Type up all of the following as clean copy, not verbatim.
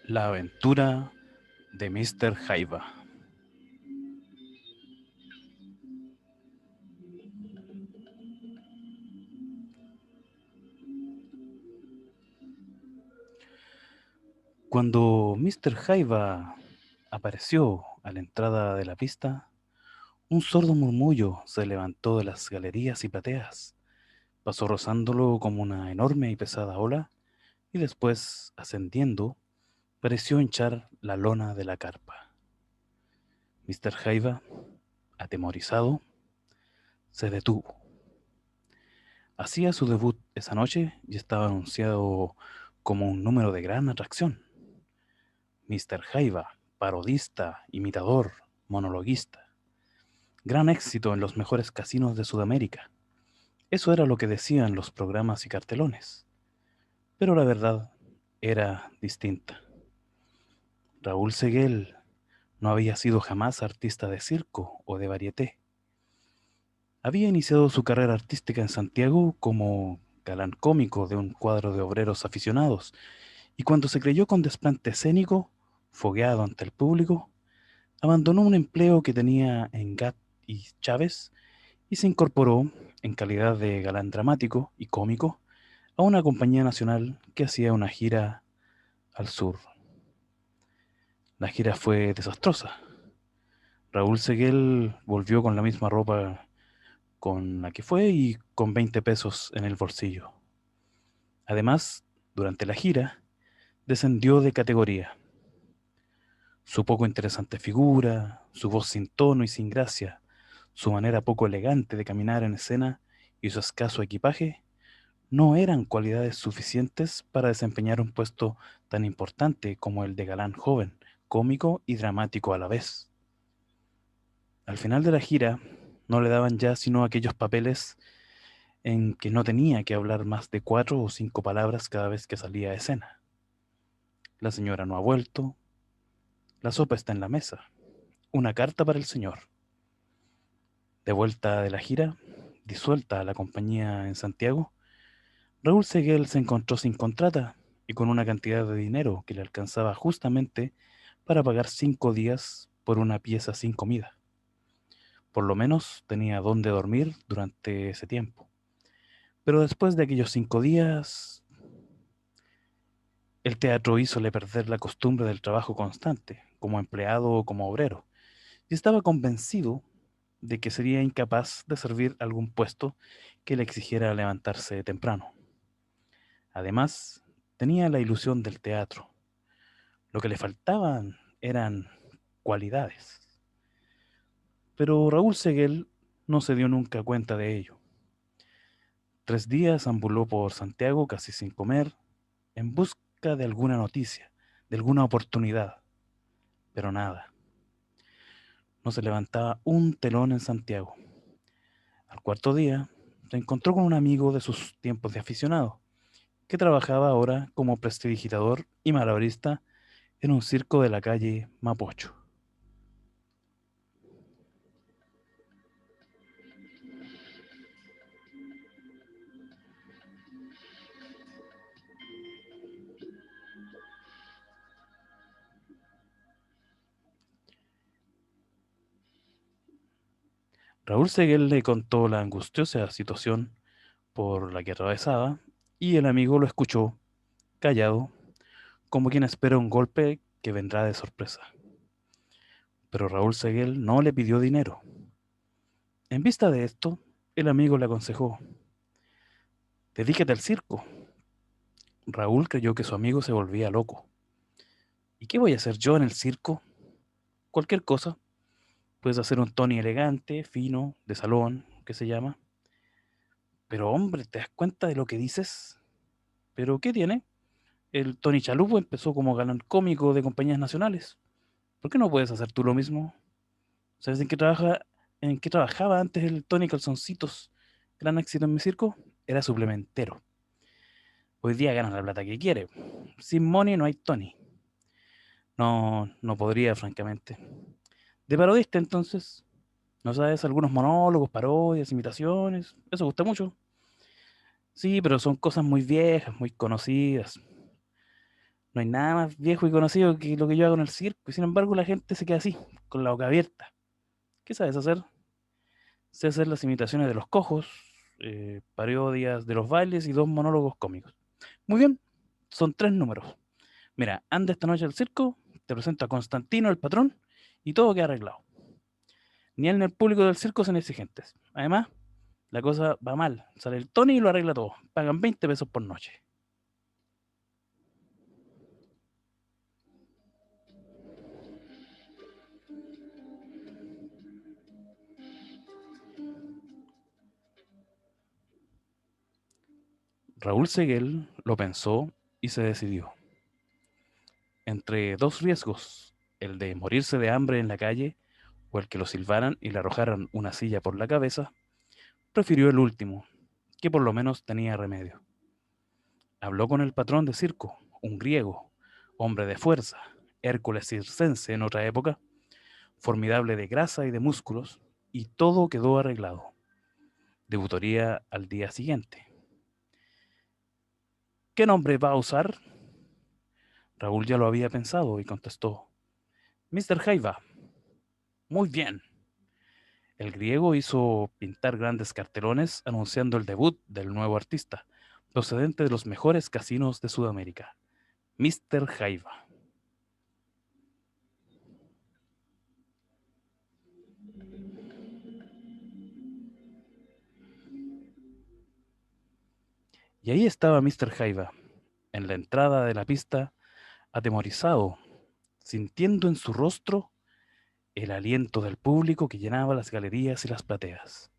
La aventura de Mr. Jaiba. Cuando Mr. Jaiba apareció a la entrada de la pista, un sordo murmullo se levantó de las galerías y plateas, pasó rozándolo como una enorme y pesada ola, y después, ascendiendo, pareció hinchar la lona de la carpa. Mr. Jaiba, atemorizado, se detuvo. Hacía su debut esa noche y estaba anunciado como un número de gran atracción. Mr. Jaiba, parodista, imitador, monologuista. Gran éxito en los mejores casinos de Sudamérica. Eso era lo que decían los programas y cartelones. Pero la verdad era distinta. Raúl Seguel no había sido jamás artista de circo o de varieté. Había iniciado su carrera artística en Santiago como galán cómico de un cuadro de obreros aficionados, y cuando se creyó con desplante escénico, fogueado ante el público, abandonó un empleo que tenía en GAT y Chávez y se incorporó, en calidad de galán dramático y cómico, a una compañía nacional que hacía una gira al sur. La gira fue desastrosa. Raúl Seguel volvió con la misma ropa con la que fue y con 20 pesos en el bolsillo. Además, durante la gira, descendió de categoría. Su poco interesante figura, su voz sin tono y sin gracia, su manera poco elegante de caminar en escena y su escaso equipaje no eran cualidades suficientes para desempeñar un puesto tan importante como el de galán joven, cómico y dramático a la vez. Al final de la gira, no le daban ya sino aquellos papeles en que no tenía que hablar más de 4 o 5 palabras cada vez que salía a escena. La señora no ha vuelto, la sopa está en la mesa, una carta para el señor. De vuelta de la gira, disuelta la compañía en Santiago, Raúl Seguel se encontró sin contrata y con una cantidad de dinero que le alcanzaba justamente para pagar 5 días por una pieza sin comida. Por lo menos tenía dónde dormir durante ese tiempo. Pero después de aquellos 5 días, el teatro hízole perder la costumbre del trabajo constante, como empleado o como obrero, y estaba convencido de que sería incapaz de servir algún puesto que le exigiera levantarse temprano. Además, tenía la ilusión del teatro. Lo que le faltaban eran cualidades. Pero Raúl Seguel no se dio nunca cuenta de ello. 3 días ambuló por Santiago casi sin comer, en busca de alguna noticia, de alguna oportunidad, pero nada. No se levantaba un telón en Santiago. Al cuarto día, se encontró con un amigo de sus tiempos de aficionado, que trabajaba ahora como prestidigitador y malabarista en un circo de la calle Mapocho. Raúl Seguel le contó la angustiosa situación por la que atravesaba y el amigo lo escuchó, callado, como quien espera un golpe que vendrá de sorpresa. Pero Raúl Seguel no le pidió dinero. En vista de esto, el amigo le aconsejó: dedícate al circo. Raúl creyó que su amigo se volvía loco. ¿Y qué voy a hacer yo en el circo? Cualquier cosa. Puedes hacer un Tony elegante, fino, de salón, que se llama. Pero hombre, ¿te das cuenta de lo que dices? ¿Pero qué tiene? El Tony Chalupo empezó como galán cómico de compañías nacionales. ¿Por qué no puedes hacer tú lo mismo? ¿Sabes en qué trabajaba antes el Tony Calzoncitos? Gran éxito en mi circo. Era suplementero. Hoy día ganas la plata que quiere. Sin money no hay Tony. No, no podría, francamente. De parodista, entonces. ¿No sabes? Algunos monólogos, parodias, imitaciones. Eso gusta mucho. Sí, pero son cosas muy viejas, muy conocidas. No hay nada más viejo y conocido que lo que yo hago en el circo, y sin embargo la gente se queda así, con la boca abierta. ¿Qué sabes hacer? Sé hacer las imitaciones de los cojos, parodias de los bailes y 2 monólogos cómicos. Muy bien, son 3 números. Mira, anda esta noche al circo, te presento a Constantino, el patrón, y todo queda arreglado. Ni él ni el público del circo son exigentes. Además, la cosa va mal. Sale el Tony y lo arregla todo. Pagan 20 pesos por noche. Raúl Seguel lo pensó y se decidió. Entre 2 riesgos, el de morirse de hambre en la calle o el que lo silbaran y le arrojaran una silla por la cabeza, prefirió el último, que por lo menos tenía remedio. Habló con el patrón de circo, un griego, hombre de fuerza, Hércules circense en otra época, formidable de grasa y de músculos, y todo quedó arreglado. Debutaría al día siguiente. ¿Qué nombre va a usar? Raúl ya lo había pensado y contestó, Mr. Jaiva. Muy bien. El griego hizo pintar grandes cartelones anunciando el debut del nuevo artista, procedente de los mejores casinos de Sudamérica, Mr. Jaiva. Y ahí estaba Mr. Jaiva, en la entrada de la pista, atemorizado, sintiendo en su rostro el aliento del público que llenaba las galerías y las plateas.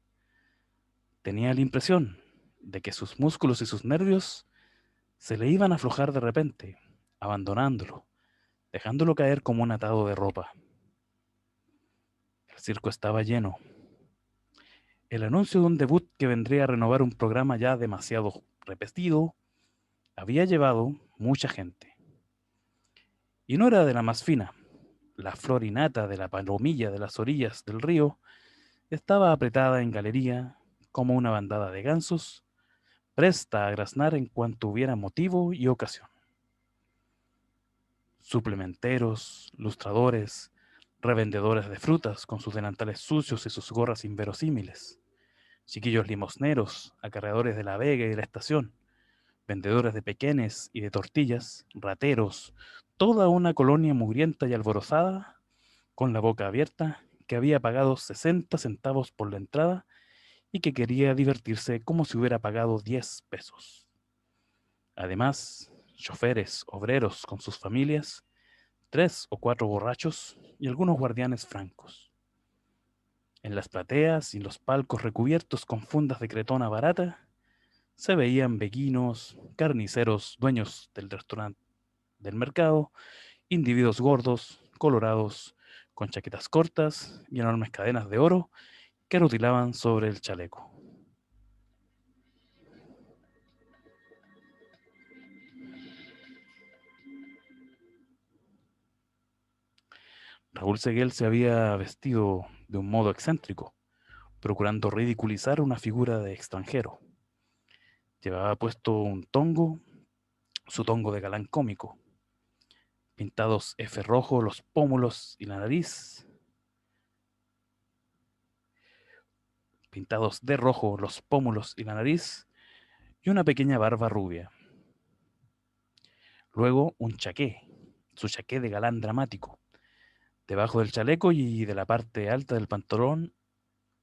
Tenía la impresión de que sus músculos y sus nervios se le iban a aflojar de repente, abandonándolo, dejándolo caer como un atado de ropa. El circo estaba lleno. El anuncio de un debut que vendría a renovar un programa ya demasiado repetido había llevado mucha gente. Y no era de la más fina. La flor innata de la palomilla de las orillas del río estaba apretada en galería como una bandada de gansos, presta a graznar en cuanto hubiera motivo y ocasión. Suplementeros, lustradores, revendedores de frutas con sus delantales sucios y sus gorras inverosímiles, chiquillos limosneros, acarreadores de la vega y de la estación, vendedores de pequeñes y de tortillas, rateros, toda una colonia mugrienta y alborozada, con la boca abierta, que había pagado 60 centavos por la entrada y que quería divertirse como si hubiera pagado 10 pesos. Además, choferes, obreros con sus familias, 3 o 4 borrachos y algunos guardianes francos. En las plateas y en los palcos recubiertos con fundas de cretona barata, se veían beguinos, carniceros, dueños del restaurante del mercado, individuos gordos, colorados, con chaquetas cortas y enormes cadenas de oro que rutilaban sobre el chaleco. Raúl Seguel se había vestido de un modo excéntrico, procurando ridiculizar una figura de extranjero. Llevaba puesto un tongo, su tongo de galán cómico, pintados F rojo los pómulos y la nariz, pintados de rojo los pómulos y la nariz, y una pequeña barba rubia. Luego un chaqué, su chaqué de galán dramático. Debajo del chaleco y de la parte alta del pantalón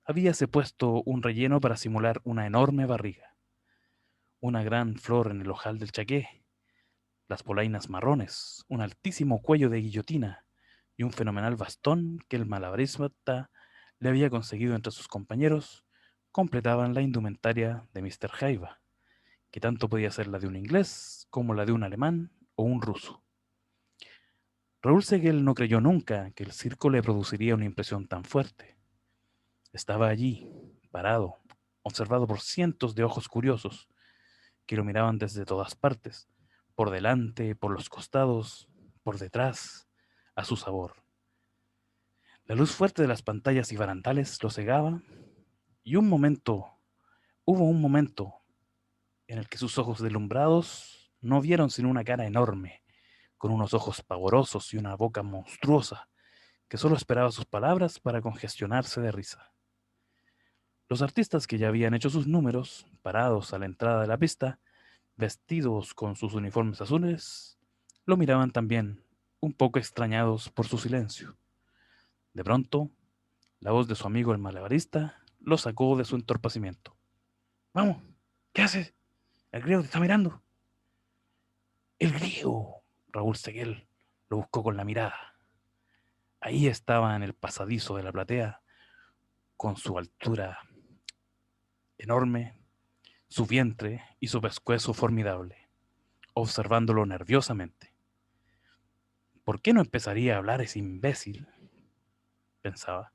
habíase puesto un relleno para simular una enorme barriga, una gran flor en el ojal del chaqué, las polainas marrones, un altísimo cuello de guillotina y un fenomenal bastón que el malabarista le había conseguido entre sus compañeros, completaban la indumentaria de Mr. Jaiva, que tanto podía ser la de un inglés como la de un alemán o un ruso. Raúl Seguel no creyó nunca que el circo le produciría una impresión tan fuerte. Estaba allí, parado, observado por cientos de ojos curiosos que lo miraban desde todas partes, por delante, por los costados, por detrás, a su sabor. La luz fuerte de las pantallas y barandales lo cegaba, y hubo un momento en el que sus ojos deslumbrados no vieron sino una cara enorme, con unos ojos pavorosos y una boca monstruosa que solo esperaba sus palabras para congestionarse de risa. Los artistas que ya habían hecho sus números, parados a la entrada de la pista, vestidos con sus uniformes azules, lo miraban también, un poco extrañados por su silencio. De pronto, la voz de su amigo el malabarista lo sacó de su entorpecimiento. ¡Vamos! ¿Qué haces? El griego te está mirando. El griego. Raúl Seguel lo buscó con la mirada. Ahí estaba en el pasadizo de la platea, con su altura enorme, su vientre y su pescuezo formidable, observándolo nerviosamente. ¿Por qué no empezaría a hablar ese imbécil? Pensaba.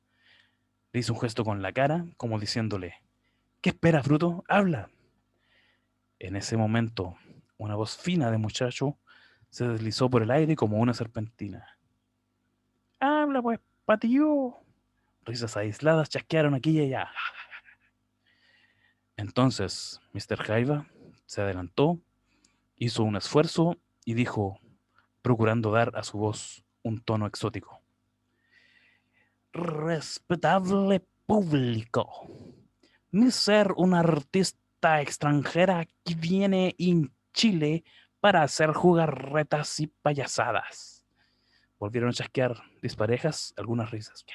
Le hizo un gesto con la cara, como diciéndole, ¿qué esperas, bruto? ¡Habla! En ese momento, una voz fina de muchacho se deslizó por el aire como una serpentina. ¡Habla, pues, patillo! Risas aisladas chasquearon aquí y allá. Entonces, Mr. Jaiba se adelantó, hizo un esfuerzo y dijo, procurando dar a su voz un tono exótico. Respetable público, mi ser una artista extranjera que viene en Chile para hacer jugarretas y payasadas. Volvieron a chasquear disparejas, algunas risas.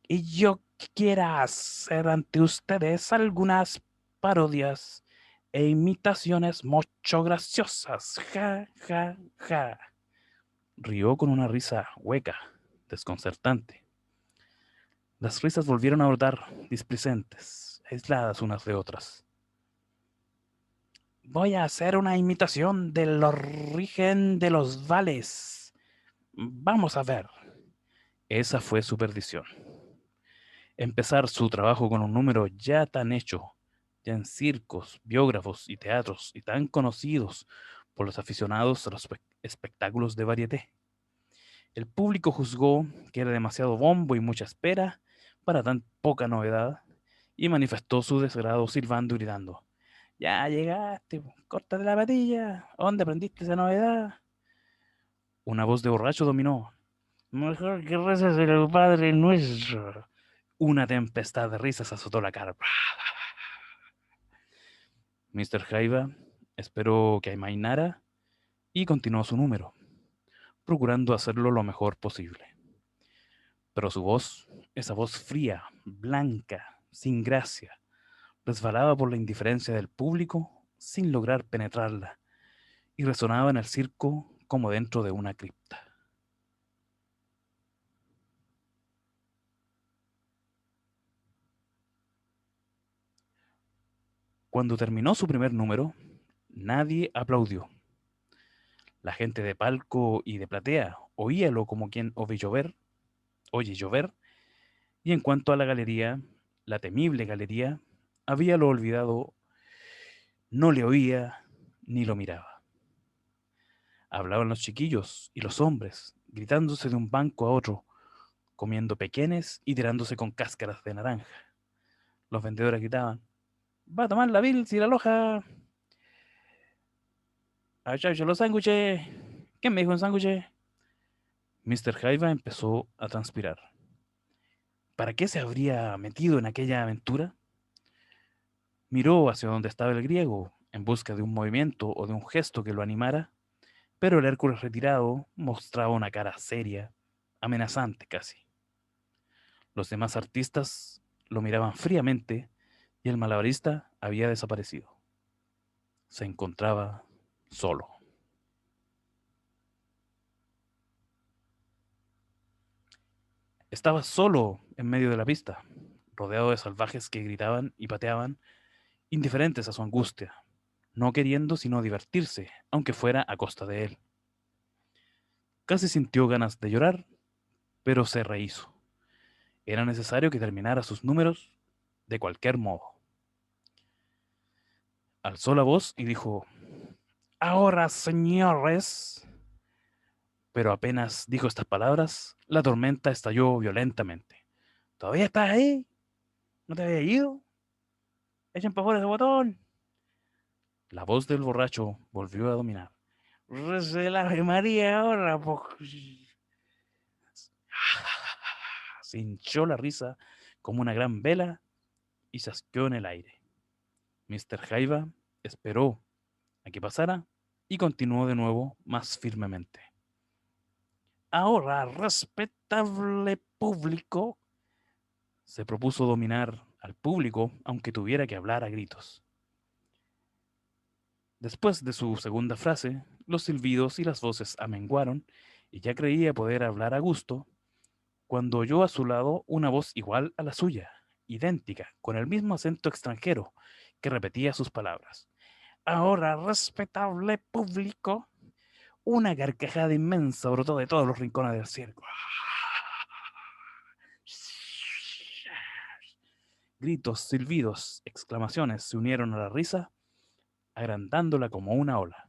Y yo quiera hacer ante ustedes algunas parodias e imitaciones mucho graciosas. Ja, ja, ja. Rió con una risa hueca, desconcertante. Las risas volvieron a brotar, displicentes, aisladas unas de otras. Voy a hacer una imitación del origen de los vales. Vamos a ver. Esa fue su perdición. Empezar su trabajo con un número ya tan hecho, ya en circos, biógrafos y teatros, y tan conocidos por los aficionados a los espectáculos de varieté. El público juzgó que era demasiado bombo y mucha espera para tan poca novedad, y manifestó su desagrado silbando y gritando. Ya llegaste, córtate la patilla, ¿dónde aprendiste esa novedad? Una voz de borracho dominó. Mejor que reces el Padre Nuestro. Una tempestad de risas azotó la carpa. Mr. Jaiba esperó que amainara y continuó su número, procurando hacerlo lo mejor posible. Pero su voz, esa voz fría, blanca, sin gracia, resbalaba por la indiferencia del público sin lograr penetrarla y resonaba en el circo como dentro de una cripta. Cuando terminó su primer número, nadie aplaudió. La gente de palco y de platea oíalo como quien oye llover, y en cuanto a la galería, la temible galería, habíalo olvidado, no le oía ni lo miraba. Hablaban los chiquillos y los hombres, gritándose de un banco a otro, comiendo pequeñes y tirándose con cáscaras de naranja. Los vendedores gritaban, va a tomar la Bills y la loja. Achá, los sándwiches. ¿Quién me dijo un sándwich? Mr. Jaiba empezó a transpirar. ¿Para qué se habría metido en aquella aventura? Miró hacia donde estaba el griego, en busca de un movimiento o de un gesto que lo animara, pero el Hércules retirado mostraba una cara seria, amenazante casi. Los demás artistas lo miraban fríamente y el malabarista había desaparecido. Se encontraba solo. Estaba solo en medio de la pista, rodeado de salvajes que gritaban y pateaban, indiferentes a su angustia, no queriendo sino divertirse, aunque fuera a costa de él. Casi sintió ganas de llorar, pero se rehizo. Era necesario que terminara sus números de cualquier modo. Alzó la voz y dijo, ahora, señores. Pero apenas dijo estas palabras, la tormenta estalló violentamente. ¿Todavía estás ahí? ¿No te había ido? Echen para fuera ese botón. La voz del borracho volvió a dominar. Rece el Ave María ahora, pues. Se hinchó la risa como una gran vela y se asqueó en el aire. Mr. Jaiba esperó a que pasara y continuó de nuevo más firmemente. Ahora, respetable público, se propuso dominar al público aunque tuviera que hablar a gritos. Después de su segunda frase, los silbidos y las voces amenguaron y ya creía poder hablar a gusto cuando oyó a su lado una voz igual a la suya, idéntica, con el mismo acento extranjero, que repetía sus palabras. Ahora, respetable público, una carcajada inmensa brotó de todos los rincones del circo. Gritos, silbidos, exclamaciones se unieron a la risa, agrandándola como una ola.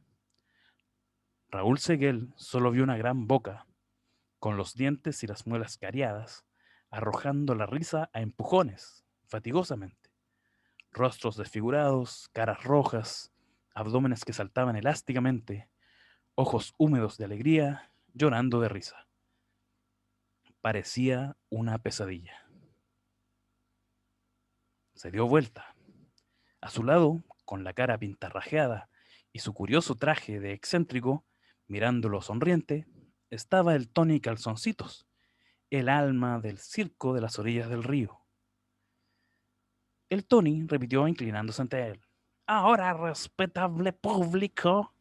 Raúl Seguel solo vio una gran boca, con los dientes y las muelas cariadas, arrojando la risa a empujones, fatigosamente. Rostros desfigurados, caras rojas, abdómenes que saltaban elásticamente, ojos húmedos de alegría, llorando de risa. Parecía una pesadilla. Se dio vuelta. A su lado, con la cara pintarrajeada y su curioso traje de excéntrico, mirándolo sonriente, estaba el Tony Calzoncitos, el alma del circo de las orillas del río. El Tony repitió inclinándose ante él. Ahora, respetable público.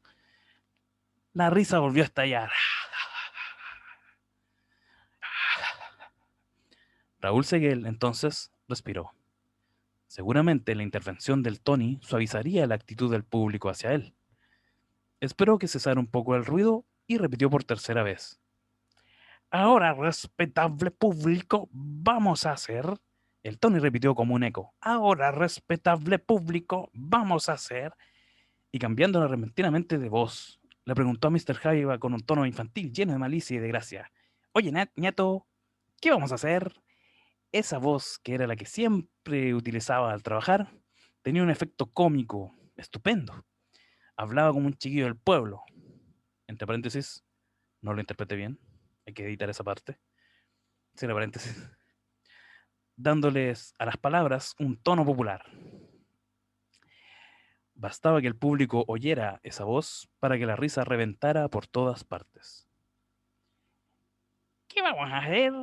La risa volvió a estallar. Raúl Seguel entonces respiró. Seguramente la intervención del Tony suavizaría la actitud del público hacia él. Esperó que cesara un poco el ruido y repitió por tercera vez. Ahora, respetable público, vamos a hacer... El Tony repitió como un eco. Ahora, respetable público, vamos a hacer... Y cambiándola repentinamente de voz, le preguntó a Mr. Jaiba con un tono infantil lleno de malicia y de gracia. Oye, Ñato, ¿qué vamos a hacer? Esa voz, que era la que siempre utilizaba al trabajar, tenía un efecto cómico estupendo. Hablaba como un chiquillo del pueblo. Entre paréntesis, no lo interpreté bien. Hay que editar esa parte. Cierra paréntesis. Dándoles a las palabras un tono popular. Bastaba que el público oyera esa voz para que la risa reventara por todas partes. ¿Qué vamos a hacer?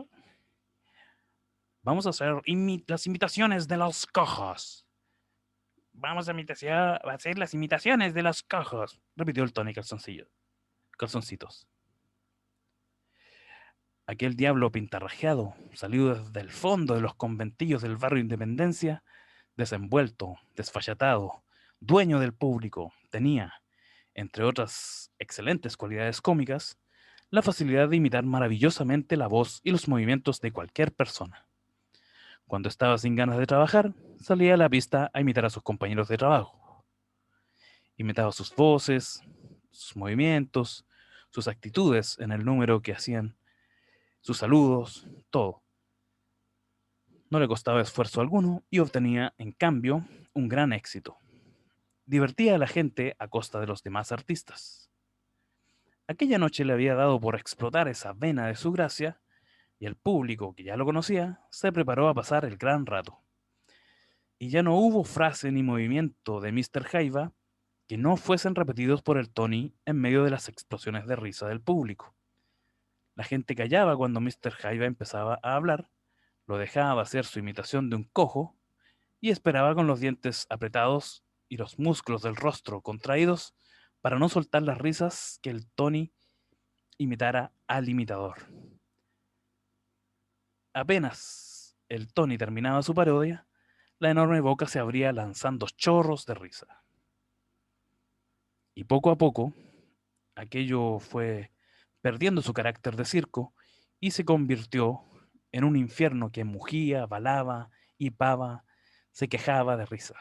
Vamos a hacer las imitaciones de los cojos. Vamos a hacer las imitaciones de los cojos, repitió el Tony Calzoncitos. Aquel diablo pintarrajeado, salido desde el fondo de los conventillos del barrio Independencia, desenvuelto, desfachatado, dueño del público, tenía, entre otras excelentes cualidades cómicas, la facilidad de imitar maravillosamente la voz y los movimientos de cualquier persona. Cuando estaba sin ganas de trabajar, salía a la pista a imitar a sus compañeros de trabajo. Imitaba sus voces, sus movimientos, sus actitudes en el número que hacían, sus saludos, todo. No le costaba esfuerzo alguno y obtenía, en cambio, un gran éxito. Divertía a la gente a costa de los demás artistas. Aquella noche le había dado por explotar esa vena de su gracia y el público, que ya lo conocía, se preparó a pasar el gran rato. Y ya no hubo frase ni movimiento de Mr. Jaiba que no fuesen repetidos por el Tony en medio de las explosiones de risa del público. La gente callaba cuando Mr. Jaiba empezaba a hablar, lo dejaba hacer su imitación de un cojo y esperaba con los dientes apretados y los músculos del rostro contraídos para no soltar las risas que el Tony imitara al imitador. Apenas el Tony terminaba su parodia, la enorme boca se abría lanzando chorros de risa. Y poco a poco, aquello fue perdiendo su carácter de circo y se convirtió en un infierno que mugía, balaba, hipaba, se quejaba de risa.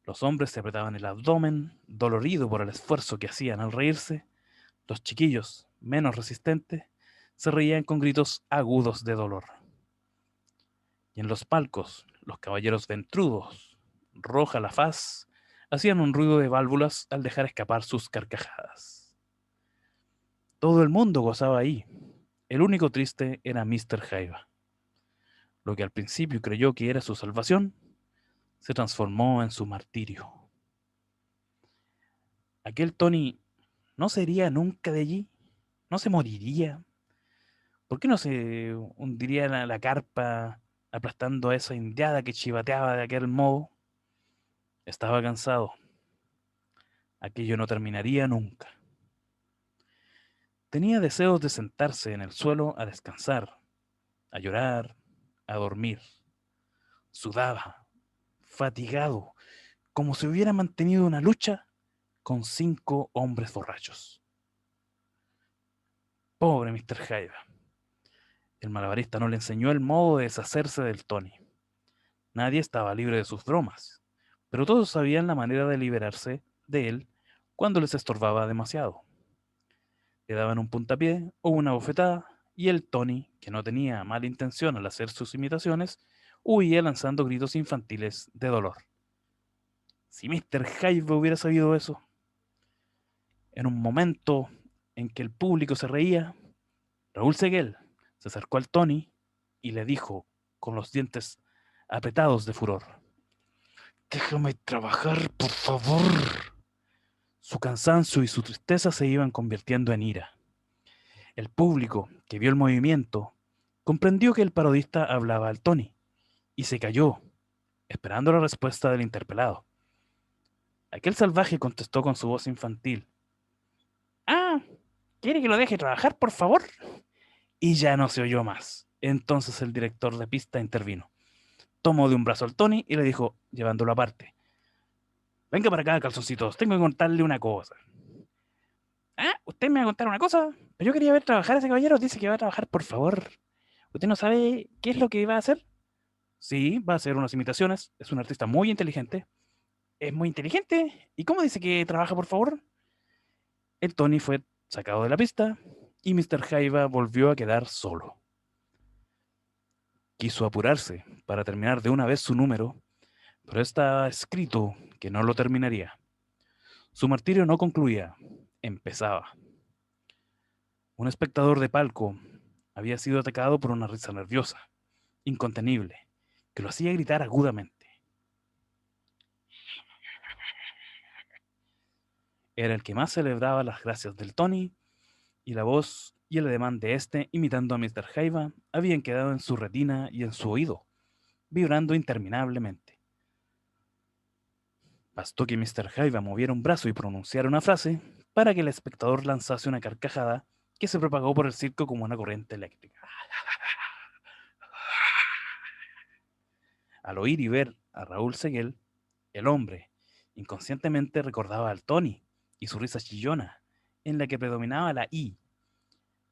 Los hombres se apretaban el abdomen, dolorido por el esfuerzo que hacían al reírse. Los chiquillos, menos resistentes, se reían con gritos agudos de dolor. Y en los palcos, los caballeros ventrudos, roja la faz, hacían un ruido de válvulas al dejar escapar sus carcajadas. Todo el mundo gozaba ahí. El único triste era Mr. Jaiba. Lo que al principio creyó que era su salvación, se transformó en su martirio. Aquel Tony no se iría nunca de allí, no se moriría. ¿Por qué no se hundiría en la carpa aplastando a esa indiada que chivateaba de aquel modo? Estaba cansado. Aquello no terminaría nunca. Tenía deseos de sentarse en el suelo a descansar, a llorar, a dormir. Sudaba, fatigado, como si hubiera mantenido una lucha con 5 hombres borrachos. Pobre Mr. Hyde. El malabarista no le enseñó el modo de deshacerse del Tony. Nadie estaba libre de sus bromas, pero todos sabían la manera de liberarse de él cuando les estorbaba demasiado. Le daban un puntapié o una bofetada y el Tony, que no tenía mala intención al hacer sus imitaciones, huía lanzando gritos infantiles de dolor. Si Mr. Hyde hubiera sabido eso, en un momento en que el público se reía, Raúl Seguel se acercó al Tony y le dijo, con los dientes apretados de furor: «Déjame trabajar, por favor». Su cansancio y su tristeza se iban convirtiendo en ira. El público, que vio el movimiento, comprendió que el parodista hablaba al Tony y se calló, esperando la respuesta del interpelado. Aquel salvaje contestó con su voz infantil: «Ah, ¿quiere que lo deje trabajar, por favor?». Y ya no se oyó más. Entonces el director de pista intervino. Tomó de un brazo al Tony y le dijo, llevándolo aparte: «Venga para acá, calzoncitos, tengo que contarle una cosa». «Ah, ¿usted me va a contar una cosa? Pero yo quería ver trabajar a ese caballero, dice que va a trabajar, por favor. ¿Usted no sabe qué es lo que va a hacer?». «Sí, va a hacer unas imitaciones, es un artista muy inteligente». «¿Es muy inteligente? ¿Y cómo dice que trabaja, por favor?». El Tony fue sacado de la pista y Mr. Jaiba volvió a quedar solo. Quiso apurarse para terminar de una vez su número, pero estaba escrito que no lo terminaría. Su martirio no concluía, empezaba. Un espectador de palco había sido atacado por una risa nerviosa, incontenible, que lo hacía gritar agudamente. Era el que más celebraba las gracias del Tony, y la voz y el ademán de este, imitando a Mr. Jaiba, habían quedado en su retina y en su oído, vibrando interminablemente. Bastó que Mr. Jaiba moviera un brazo y pronunciara una frase para que el espectador lanzase una carcajada que se propagó por el circo como una corriente eléctrica. Al oír y ver a Raúl Seguel, el hombre inconscientemente recordaba al Tony y su risa chillona, en la que predominaba la I,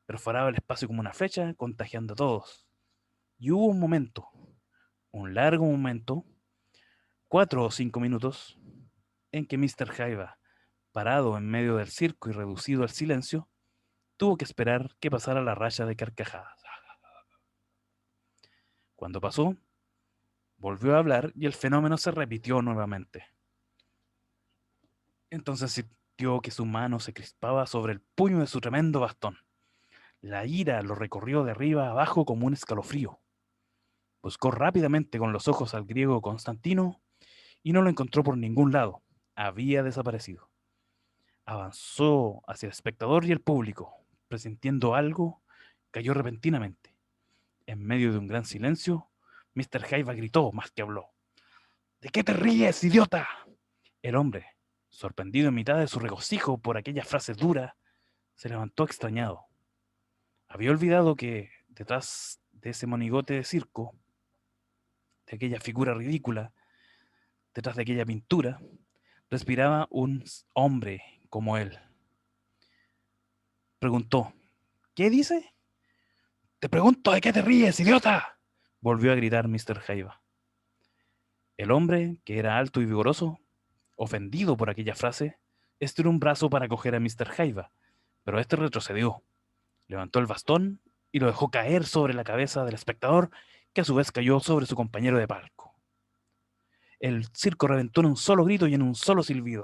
perforaba el espacio como una flecha, contagiando a todos. Y hubo un momento, un largo momento, 4 o 5 minutos, en que Mr. Jaiba, parado en medio del circo y reducido al silencio, tuvo que esperar que pasara la raya de carcajadas. Cuando pasó, volvió a hablar y el fenómeno se repitió nuevamente. Entonces sintió que su mano se crispaba sobre el puño de su tremendo bastón. La ira lo recorrió de arriba a abajo como un escalofrío. Buscó rápidamente con los ojos al griego Constantino y no lo encontró por ningún lado. Había desaparecido. Avanzó hacia el espectador y el público. Presintiendo algo, cayó repentinamente. En medio de un gran silencio, Mr. Jaiba gritó más que habló: «¿De qué te ríes, idiota?». El hombre, sorprendido en mitad de su regocijo por aquella frase dura, se levantó extrañado. Había olvidado que detrás de ese monigote de circo, de aquella figura ridícula, detrás de aquella pintura, respiraba un hombre como él. Preguntó: «¿Qué dice?». «Te pregunto de qué te ríes, idiota», volvió a gritar Mr. Jaiba. El hombre, que era alto y vigoroso, ofendido por aquella frase, estiró un brazo para coger a Mr. Jaiba, pero este retrocedió, levantó el bastón y lo dejó caer sobre la cabeza del espectador, que a su vez cayó sobre su compañero de palco. El circo reventó en un solo grito y en un solo silbido.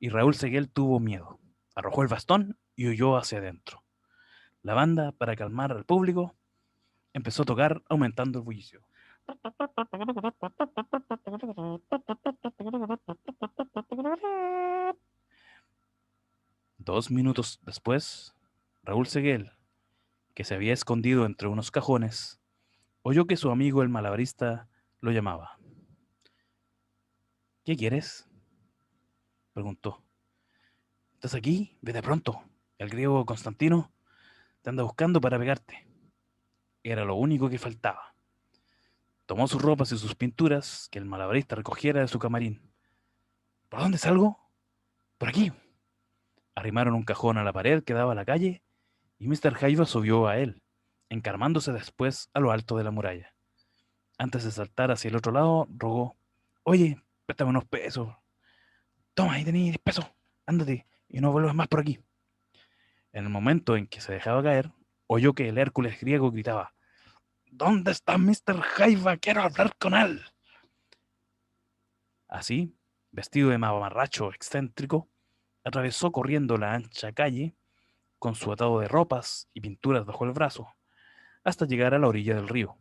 y Raúl Seguel tuvo miedo. Arrojó el bastón y huyó hacia adentro. La banda, para calmar al público, empezó a tocar aumentando el bullicio. 2 minutos después, Raúl Seguel, que se había escondido entre unos cajones, oyó que su amigo el malabarista lo llamaba. ¿Qué quieres? Preguntó. ¿Estás aquí? Vete pronto. El griego Constantino te anda buscando para pegarte. Era lo único que faltaba. Tomó sus ropas y sus pinturas que el malabarista recogiera de su camarín. ¿Por dónde salgo? Por aquí. Arrimaron un cajón a la pared que daba a la calle y Mr. Jaiba subió a él, encarmándose después a lo alto de la muralla. Antes de saltar hacia el otro lado, rogó: Oye, préstame unos pesos. Toma, ahí tenéis 10 pesos. Ándate y no vuelvas más por aquí. En el momento en que se dejaba caer, oyó que el Hércules griego gritaba: ¿Dónde está Mr. Jaiba? Quiero hablar con él. Así, vestido de mamarracho excéntrico, atravesó corriendo la ancha calle con su atado de ropas y pinturas bajo el brazo, hasta llegar a la orilla del río.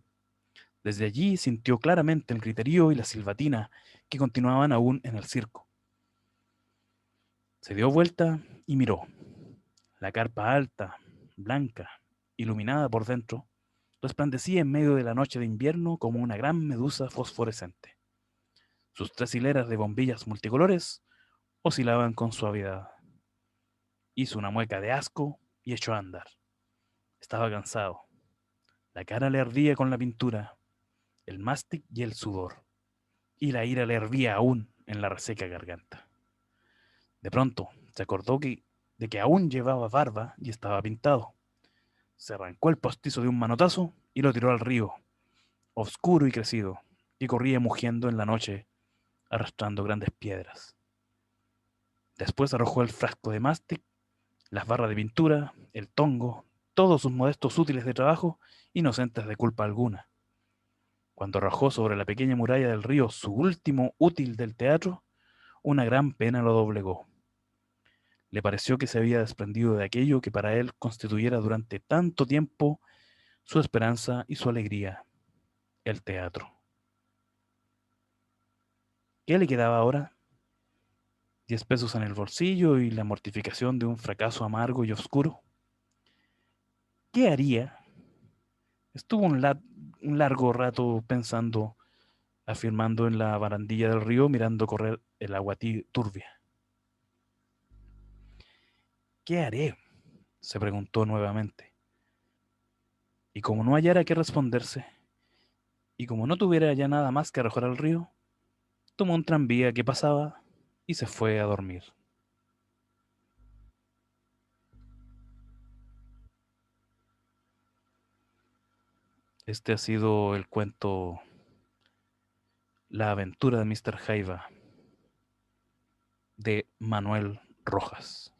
Desde allí sintió claramente el griterío y la silbatina que continuaban aún en el circo. Se dio vuelta y miró. La carpa alta, blanca, iluminada por dentro, resplandecía en medio de la noche de invierno como una gran medusa fosforescente. Sus 3 hileras de bombillas multicolores oscilaban con suavidad. Hizo una mueca de asco y echó a andar. Estaba cansado. La cara le ardía con la pintura, el mástic y el sudor, y la ira le hervía aún en la reseca garganta. De pronto se acordó de que aún llevaba barba y estaba pintado. Se arrancó el postizo de un manotazo y lo tiró al río, oscuro y crecido, que corría mugiendo en la noche, arrastrando grandes piedras. Después arrojó el frasco de mástic, las barras de pintura, el tongo, todos sus modestos útiles de trabajo, inocentes de culpa alguna. Cuando arrojó sobre la pequeña muralla del río su último útil del teatro, una gran pena lo doblegó. Le pareció que se había desprendido de aquello que para él constituyera durante tanto tiempo su esperanza y su alegría, el teatro. ¿Qué le quedaba ahora? 10 pesos en el bolsillo y la mortificación de un fracaso amargo y oscuro. ¿Qué haría? Estuvo un largo rato pensando, afirmando en la barandilla del río, mirando correr el agua turbia. ¿Qué haré? Se preguntó nuevamente. Y como no hallara qué responderse, y como no tuviera ya nada más que arrojar al río, tomó un tranvía que pasaba y se fue a dormir. Este ha sido el cuento La aventura de Mr. Jaiba de Manuel Rojas.